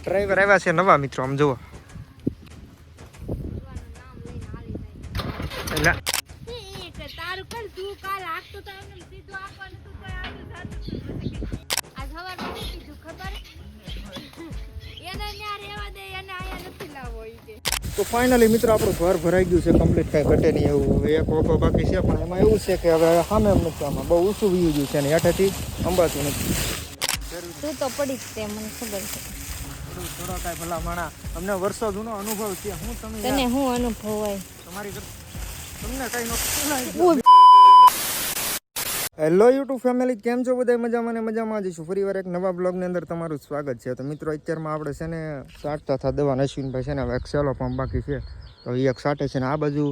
Driver આવ્યા છે નવા મિત્રો, આમ જુઓ. તો ફાઇનલી મિત્રો આપણું ઘર ભરાઈ ગયું છે કમ્પ્લીટ, કાંઈ ઘટે નહીં એવું. હવે એક વખો બાકી છે, પણ એમાં એવું છે કે હવે સામે એમ નથી, આમાં બહુ ઊંચું વ્યૂ ગયું છે અને હેઠેથી અંબાતું નથી. તું તો પડી જ તે, મને ખબર છે. થોડો કાંઈ ભલા માણા, અમને વર્ષો જૂનો અનુભવ છે. હું તને હું અનુભવ હોય તમારી તમને કઈ નો. હેલો યુટ્યુબ ફેમિલી, કેમ છો બધા? મજામાં ને મજામાં જઈશું. ફરી વાર એક નવા બ્લોગની અંદર તમારું સ્વાગત છે. તો મિત્રો અત્યારમાં આપણે છે ને સાટતા હતા દવા અશ્વિનભાઈ છે ને, હવે એક સેલો પંપ બાકી છે તો એ એક સાટે છે ને. આ બાજુ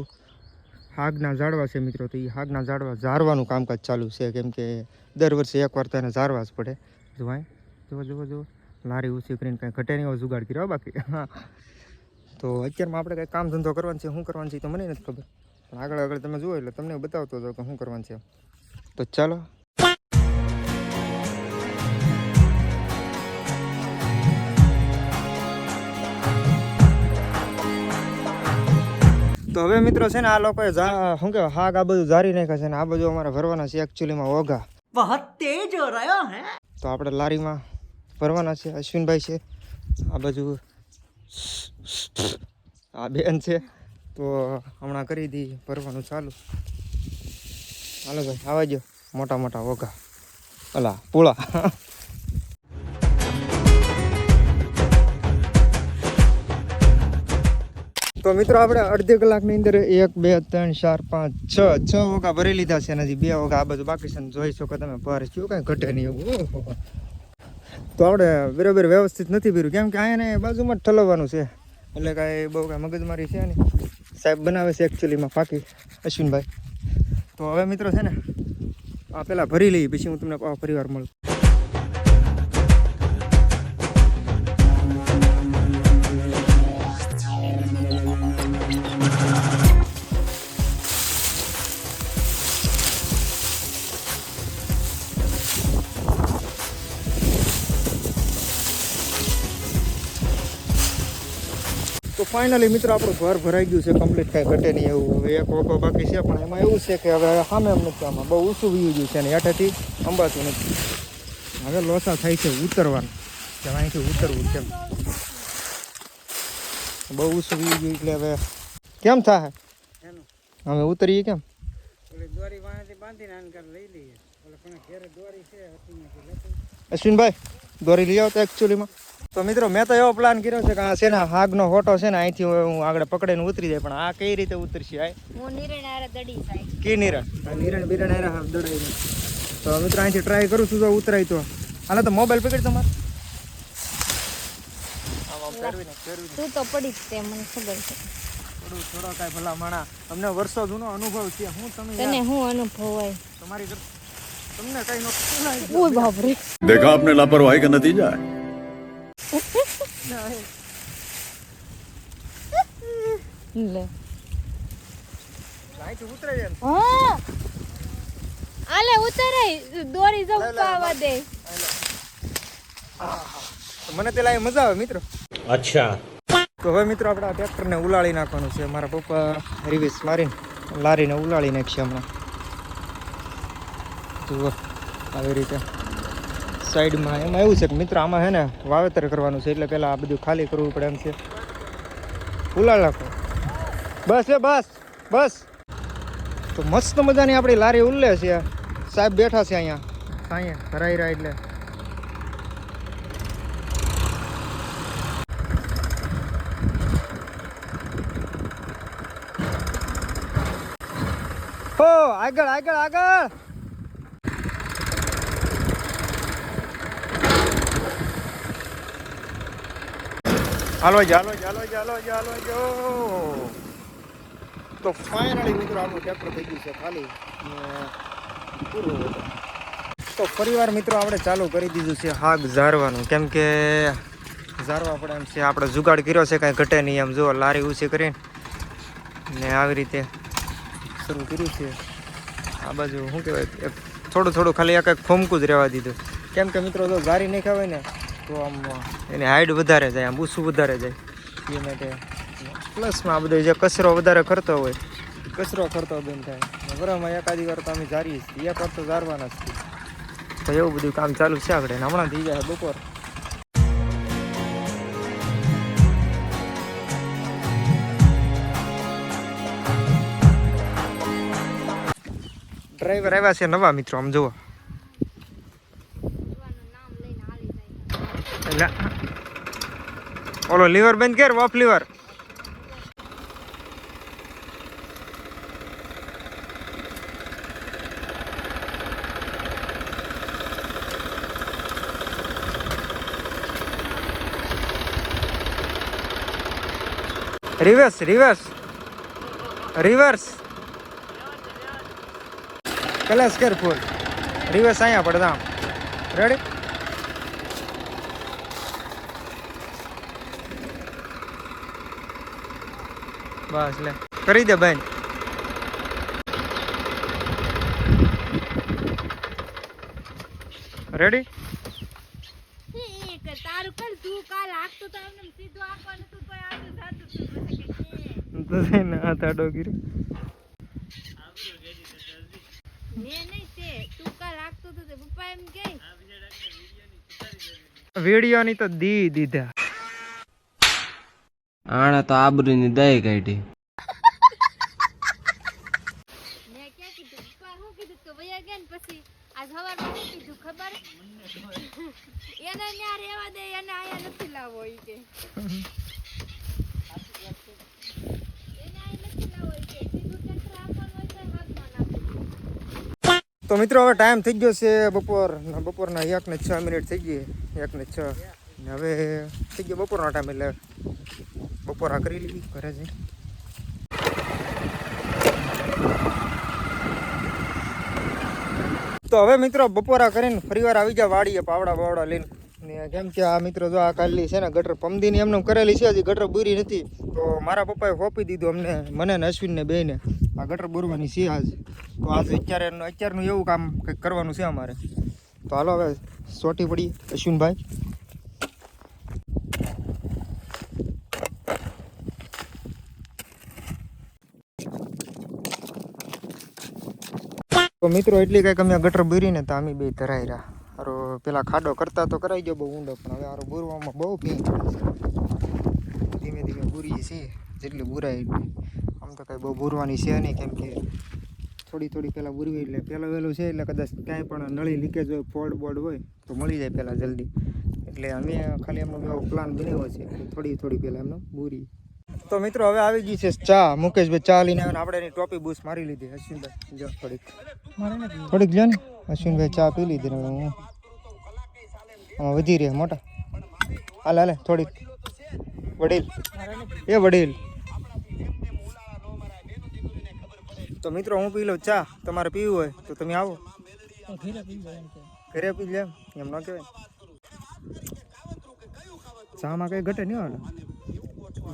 હાગના ઝાડવા છે મિત્રો, તો એ હાગના ઝાડવા ઝારવાનું કામકાજ ચાલુ છે, કેમ કે દર વર્ષે એકવાર તેને ઝારવા જ પડે. જોવાય જુઓ લારી ઊંચી કરીને કાંઈ ઘટે નહીં એવો જુગાડ કર્યો બાકી. હા, તો અત્યારમાં આપણે કંઈ કામ ધંધો કરવાનું છે, શું કરવાનું છે તો મને નથી ખબર, પણ આગળ તમે જુઓ એટલે તમને બતાવતો જાઓ કે શું કરવાનું છે. તો ચાલો. તો હવે મિત્રો છે ને આ લોકોએ શું કહેવાય હાગ આ બધું ઝારી નાખ્યા છે ને આ બધું અમારે ભરવાના છે એકચ્યુઅલીમાં ઓઘા. બહુત તેજ હો રહ્યા હે. તો આપણે લારીમાં ભરવાના છે. અશ્વિનભાઈ છે આ બાજુ, આ બેન છે, તો હમણાં કરી દી ભરવાનું ચાલુ. હાલો ભાઈ આવા જો મોટા મોટા ઓઘા અલા પૂળા. તો મિત્રો આપણે અડધી કલાકની અંદર 1 2 3 4 5 6 ઓઘા ભરી લીધા છે, હજી 2 ઓઘા આ બધું બાકી છે. જોઈ શકો તમે ભાર શું કાંઈ ઘટે નહીં એવું. તો આપણે બરાબર વ્યવસ્થિત નથી ભર્યું, કેમ કે અહીંયા બાજુમાં જ ઠલવવાનું છે એટલે કાંઈ બહુ કાંઈ મગજમારી છે ને. સાહેબ બનાવે છે એકચ્યુઅલીમાં પાકી અશ્વિનભાઈ. તો હવે મિત્રો છે ને આ પહેલાં ભરી લઈએ, પછી હું તમને પરિવાર મળું. તો ફાઇનલી મિત્રો આપણું ઘર ભરાઈ ગયું છે કમ્પ્લીટ, કાંઈ ઘટે નહીં એવું. હવે એક વખો બાકી છે, પણ એમાં એવું છે કે હવે સામે એમ નથી, આમાં બહુ ઊંચું વ્યૂ ગયું છે અને હેઠેથી અંબાતું નથી. હવે લોસા થાય છે ઉતરવાનું, કે અહીંથી ઉતરવું કેમ, બહુ ઊંચું વ્યૂ ગયું એટલે હવે કેમ થાય અમે ઉતરીએ કેમ. અશ્વિનભાઈ દોરી લઈ આવતા એકચ્યુઅલીમાં. તો મિત્રો મેં તો એવો પ્લાન કર્યો છે કે આ છે ને હાગનો હોટો છે ને અહીંથી હું આગળ પકડીને ઉતરી જાય, પણ આ કઈ રીતે ઉતરશે? કી નિરણ બિરણ દડાઈ. તો મિત્રો અહીંથી ટ્રાય કરું છું, જો ઉતરાય તો. હાલે તો મોબાઈલ પકડી તમારે. તું તો પડી જ તે, મને ખબર છે. થોડો કાંઈ ભલા માણા, અમને વર્ષો જૂનો અનુભવ છે. હું તને હું અનુભવ હોય તમારી તમને કઈ નો. ઓય બાપ રે, देखा आपने लापरवाही का नतीजा है. લે અહીંથી ઉતરાય એમ. હા આલે ઉતરાય, દોરી જો ઉપાવા દે. મને પેલા એ મજા આવે મિત્રો. અચ્છા. તો હવે મિત્રો આપણે આ ટ્રેક્ટરને ઉલાળી નાખવાનું છે. મારા પપ્પા રિવેસ મારીને લારીને ઉલાળી નાખશે હમણાં. જુઓ આવી રીતે સાઈડમાં. એમાં એવું છે કે મિત્રો આમાં છે ને વાવેતર કરવાનું છે, એટલે પહેલાં આ બધું ખાલી કરવું પડે એમ છે. ઉલાળ નાખો બસ બસ બસ. તો મસ્ત મજાની આપણી લારી ઉલ્લે છે. સાહેબ બેઠા છે અહીંયા ભરાઈ રહ્યા એટલે. હો આગળ આગળ આગળ. હાલો ચાલો. તો ફાઇનલી મિત્રો આપણું ટ્રેક્ટર થઈ ગયું છે ખાલી પૂરું. તો ફરીવાર મિત્રો આપણે ચાલુ કરી દીધું છે હાગ ઝારવાનું, કેમ કે ઝારવા પડે એમ છે. આપણે જુગાડ કર્યો છે, કાંઈ ઘટે નહીં એમ. જુઓ લારી ઊંચી કરીને ને આવી રીતે શરૂ કર્યું છે. આ બાજુ શું કહેવાય થોડું ખાલી એક ફોમકું જ રહેવા દીધું, કેમ કે મિત્રો જો ઝારી નાખ્યા હોય ને તો આમ એની હાઈટ વધારે જાય, આમ ઊંચું વધારે જાય. એ માટે પ્લસમાં આ બધો જે કચરો વધારે કરતો હોય કચરો કરતો બંધ થાય. બરાબર એકાદી વાર તો અમે જારીએ છીએ, એક વાર તો જારવાના જ છીએ. તો એવું બધું કામ ચાલુ છે આપણે. હમણાં થઈ જાય બપોર. ડ્રાઈવર આવ્યા છે નવા મિત્રો, આમ જુઓ. એટલે ઓલો લીવર બંધ કર, off lever. Reverse reverse reverse કલાસ કર ફૂલ રિવર્સ અહીંયા પડતા. રેડી? બસ લે કરી દે બેન. રેડી? તારું કર તું કાલ આખતો તો એમને સીધું આપવાનું તું કોઈ આગળ જાતું તો ના તાડો ગીરી મે નહીં તે તું કાલ આખતો તો પપ્પા એમ કે વિડિયોની તો દીધા. આણે તો આબરૂની દઈ કાઢી. મેં ક્યાં કીધું પપ્પા શું કીધું તો વયા ગયા ને પછી આજ સવારમાં શું કીધું ખબર એને ન્યા રહેવા દે, એને આયા નથી લાવો ઈ કે તો મિત્રો હવે ટાઈમ થઈ ગયો છે બપોરના 1:06 થઈ ગઈ. 1:06 ને હવે થઈ ગયો બપોરનો ટાઈમ, એટલે બપોરા કરી લીધી ઘરે જઈ. તો હવે મિત્રો બપોરા કરીને ફરીવાર આવી જાય વાડીએ પાવડા બાવડા લઈને. ને કેમ કે આ મિત્રો જો આ કાલની છે ને ગટર પમદીની એમને કરેલી છે, હજી ગટર બુરી નથી. તો મારા પપ્પાએ સોંપી દીધું મને ને અશ્વિનને બેયને આ ગટર બોરવાની છે આજ. તો આજે અત્યારનું એવું કામ કંઈક કરવાનું છે અમારે. તો હાલો હવે સોટી પડી અશ્વિનભાઈ. તો મિત્રો એટલી કંઈક અમે ગટર બોરીને તો અમે બે ધરાઈ રહ્યા. હારો પેલા ખાડો કરતા તો કરાઈ ગયો બહુ ઊંડો, પણ હવે હારો બોરવામાં બહુ ભીંગ ધીમે ધીમે બોરીએ છીએ જેટલી બોરાય એટલી. આમ તો કાંઈ બહુ બોરવાની છે નહીં, કેમ કે થોડી પહેલાં બોરવી એટલે પહેલાં વહેલું છે એટલે કદાચ કાંઈ પણ નળી લીકેજ હોય ફોલ્ટ બોર્ડ હોય તો મળી જાય પહેલાં જલ્દી. એટલે અમે ખાલી એમનો એવો પ્લાન બનાવ્યો છે એટલે થોડી પહેલાં એમને બોરી. તો મિત્રો હવે આવી ગઈ છે ચા. મુકેશભાઈ ચા લઈને આવે ને આપણે એની ટોપી બૂસ મારી લીધી. અશ્વિનભાઈ જો થોડીક જો ને અશ્વિનભાઈ ચા પી લીધી ને હું આમાં વધી રહ્યા મોટા. હાલે થોડીક વડીલ વડીલ. તો મિત્રો હું પી લઉં ચા, તમારે પીવું હોય તો તમે આવો ઘરે પી લે. એમ ન કહેવાય, ચામાં કઈ ઘટે નહીં આવે.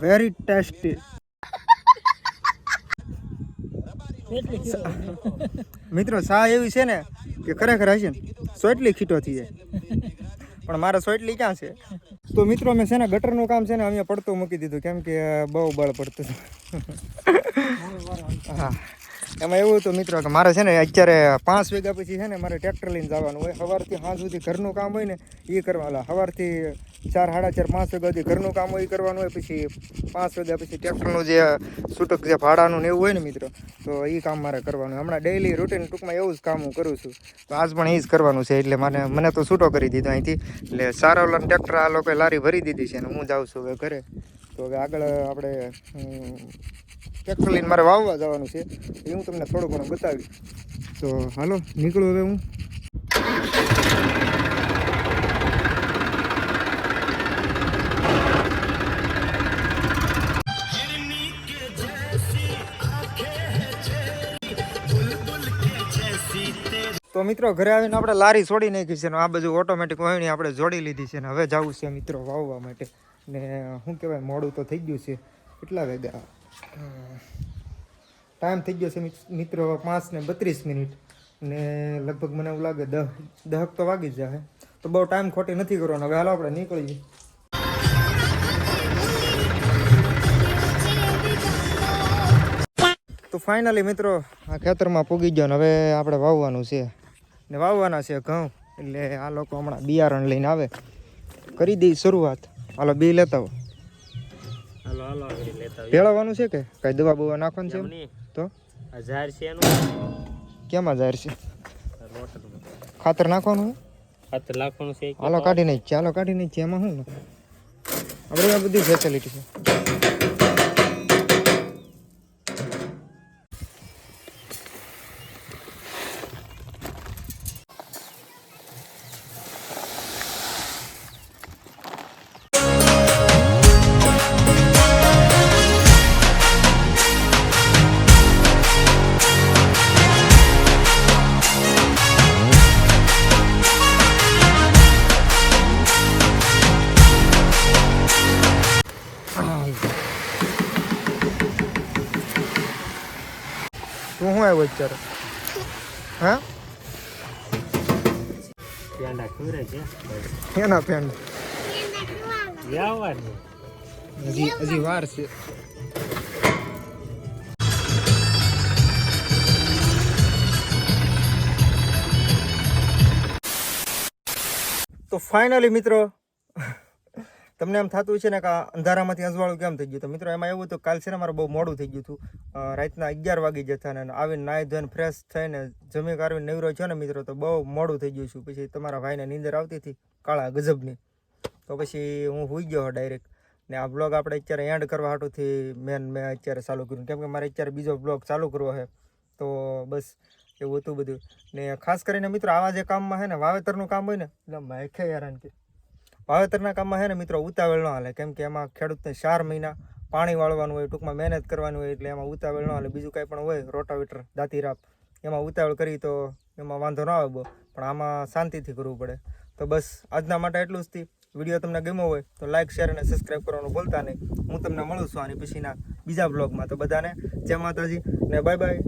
Very tasty. મિત્રો ચા એવી છે ને કે ખરેખર હશે ને સોટલી ખીટો થઈ જાય, પણ મારે સોટલી ક્યાં છે. તો મિત્રો મેં છે ને ગટરનું કામ છે ને અમે પડતું મૂકી દીધું, કેમ કે બહુ બળ પડતું હતું. હા એમાં એવું હતું મિત્રો કે મારે છે ને અત્યારે 5 વાગ્યા પછી છે ને મારે ટ્રેક્ટર લઈને જવાનું હોય. સવારથી સાંજ સુધી ઘરનું કામ હોય ને એ કરવાનું. સવારથી 4, 4:30, 5 વાગ્યા સુધી ઘરનું કામ હોય એ કરવાનું હોય. પછી 5 વાગ્યા પછી ટ્રેક્ટરનું જે છૂટક જે ભાડાનું ને એવું હોય ને મિત્રો, તો એ કામ મારે કરવાનું. હમણાં ડેઈલી રૂટીન ટૂંકમાં એવું જ કામ હું કરું છું. તો આજ પણ એ જ કરવાનું છે. એટલે મને તો છૂટો કરી દીધો અહીંથી. એટલે સારા ઓલા ટ્રેક્ટર આ લોકોએ લારી ભરી દીધી છે અને હું જાઉં છું હવે ઘરે. તો હવે આગળ આપણે ટ્રેક્ટર લઈને મારે વાવવા જવાનું છે, એ હું તમને થોડું ઘણું બતાવી. તો હાલો નીકળું હવે હું. તો મિત્રો ઘરે આવીને આપણે લારી છોડી નાખી છે ને આ બધું ઓટોમેટિક વાવણી આપણે જોડી લીધી છે ને હવે જવું છે મિત્રો વાવવા માટે. ને શું કહેવાય મોડું તો થઈ ગયું છે. કેટલા વાગ્યા ટાઈમ થઈ ગયો છે મિત્રો 5:32 ને લગભગ મને એવું લાગે 10 તો વાગી જ જાય. તો બહુ ટાઈમ ખોટી નથી કરવાનો. હવે હાલો આપણે નીકળીએ. તો ફાઇનલી મિત્રો આ ખેતરમાં પૂગી ગયો ને હવે આપણે વાવવાનું છે ને વાવવાના છે ઘઉં. એટલે આ લોકો હમણાં બિયારણ લઈને આવે, કરી દઈ શરૂઆત. હાલો બી લેતા આવો. હાલો હાલો આગળ લેતા ભેળવવાનું છે કે કઈ દવા બવા નાખવાનું છે એમ? તો હજાર છે એનું કેમાં જાહેર છે? રોટનું ખાતર નાખવાનું છે? ખાતર લાખવાનું છે હાલો કાઢી નાખ છે, હાલો કાઢી નાખ છે. એમાં શું ને આપણે આ બધી ફેસિલિટી છે. તું શું આવ્યો અત્યારે? હા પેંડા ખવરે છે એના પેન વ્યવહારનું હજી વાર છે. તો ફાઇનલી મિત્રો તમને એમ થતું છે ને કે આ અંધારામાંથી અજવાળું કેમ થઈ ગયું? તો મિત્રો એમાં એવું હતું, કાલ છે ને મારે બહુ મોડું થઈ ગયું હતું. રાતના 11 વાગી જતા ને આવીને નાહી ધોઈને ફ્રેશ થઈને જમી કાઢીને નવરો છો ને મિત્રો તો બહુ મોડું થઈ ગયું છું. પછી તમારા ભાઈને નીંદર આવતી હતી કાળા ગજબની, તો પછી હું સૂઈ ગયો ડાયરેક્ટ. ને આ બ્લોગ આપણે અત્યારે એન્ડ કરવા હાટુથી મેં અત્યારે ચાલુ કર્યું, કેમ કે મારે અત્યારે બીજો બ્લોગ ચાલુ કરવો છે. તો બસ એવું હતું બધું. ને ખાસ કરીને મિત્રો આવા જે કામમાં છે ને વાવેતરનું કામ હોય ને એટલે માખે હેરાન કે વાવેતરના કામમાં છે ને મિત્રો ઉતાવળ ન હાલે, કેમ કે એમાં ખેડૂતને 4 મહિના પાણી વાળવાનું હોય, ટૂંકમાં મહેનત કરવાની હોય, એટલે એમાં ઉતાવળ ન હાલે. બીજું કાંઈ પણ હોય રોટાવેટર દાંતી રાપ એમાં ઉતાવળ કરી તો એમાં વાંધો ન આવે બહુ, પણ આમાં શાંતિથી કરવું પડે. તો બસ આજના માટે એટલું જ થી. વિડીયો તમને ગમ્યો હોય તો લાઇક શેર અને સબસ્ક્રાઈબ કરવાનું ભૂલતા નહીં. હું તમને મળું છું આની પછીના બીજા બ્લોગમાં. તો બધાને જય માતાજી ને બાય બાય.